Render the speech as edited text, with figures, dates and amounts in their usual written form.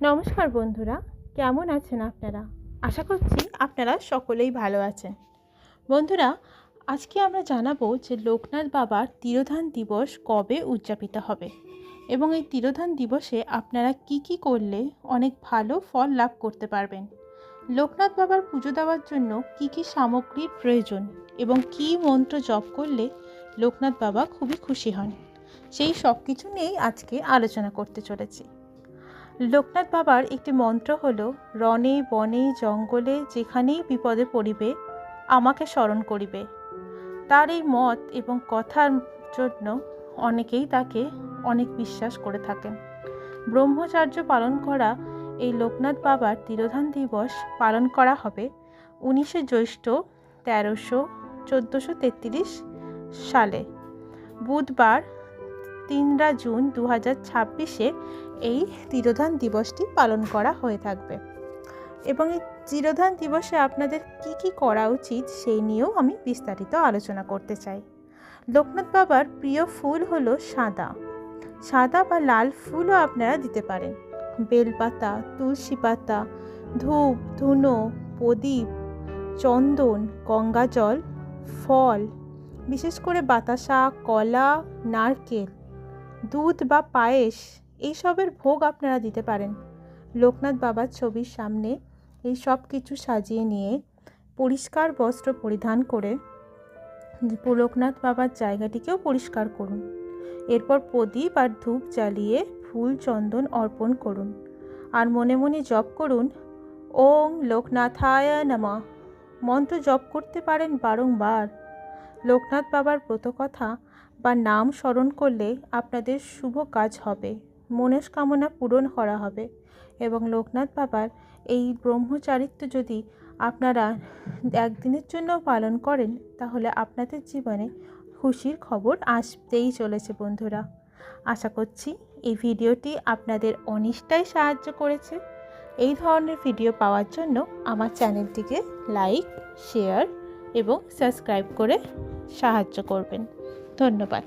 নমস্কার বন্ধুরা, কেমন আছেন আপনারা? আশা করছি আপনারা সকলেই ভালো আছেন। বন্ধুরা, আজকে আমরা জানাবো যে লোকনাথ বাবার তিরোধান দিবস কবে উদযাপিত হবে এবং এই তিরোধান দিবসে আপনারা কি করলে অনেক ভালো ফল লাভ করতে পারবেন। লোকনাথ বাবার পুজো দেওয়ার জন্য কি সামগ্রীর প্রয়োজন এবং কী মন্ত্র জপ করলে লোকনাথ বাবা খুবই খুশি হন, সেই সব কিছু নিয়েই আজকে আলোচনা করতে চলেছি। লোকনাথ বাবার একটি মন্ত্র হলো, রণে বনে জঙ্গলে যেখানেই বিপদে পড়িবে আমাকে স্মরণ করিবে। তার এই মত এবং কথার জন্য অনেকেই তাকে অনেক বিশ্বাস করে থাকেন। ব্রহ্মচর্য পালন করা এই লোকনাথ বাবার তিরোধান দিবস পালন করা হবে 19শে জ্যৈষ্ঠ 1433 সালে বুধবার 3 জুন 2026 এই তিরোধান দিবসটি পালন করা হয়ে থাকবে এবং এই তিরোধান দিবসে আপনাদের কি করা উচিত সেই নিয়েও আমি বিস্তারিত আলোচনা করতে চাই। লোকনাথ বাবার প্রিয় ফুল হলো সাদা বা লাল ফুলও আপনারা দিতে পারেন। বেলপাতা, তুলসী পাতা, ধূপ, ধুনো, প্রদীপ, চন্দন, গঙ্গাজল, ফল, বিশেষ করে বাতাসা, কলা, নারকেল, দুধ বা পায়েস এইসবের ভোগ আপনারা দিতে পারেন। লোকনাথ বাবার ছবির সামনে এই সব কিছু সাজিয়ে নিয়ে পরিষ্কার বস্ত্র পরিধান করে লোকনাথ বাবার জায়গাটিকেও পরিষ্কার করুন। এরপর প্রদীপ আর ধূপ জ্বালিয়ে ফুল চন্দন অর্পণ করুন আর মনে মনে জপ করুন, ওং লোকনাথায় নমঃ। মন্ত্র জপ করতে পারেন বারংবার। লোকনাথ বাবার ব্রতকথা বা নাম স্মরণ করলে আপনাদের শুভ কাজ হবে, মনস্কামনা পূরণ করা হবে এবং লোকনাথ বাবার এই ব্রহ্মচারিত্ব যদি আপনারা একদিনের জন্য পালন করেন তাহলে আপনাদের জীবনে খুশির খবর আসতেই চলেছে। বন্ধুরা, আশা করছি এই ভিডিওটি আপনাদের অনেকটাই সাহায্য করেছে। এই ধরনের ভিডিও পাওয়ার জন্য আমার চ্যানেলটিকে লাইক, শেয়ার এবং সাবস্ক্রাইব করে সাহায্য করবেন। ধন্যবাদ।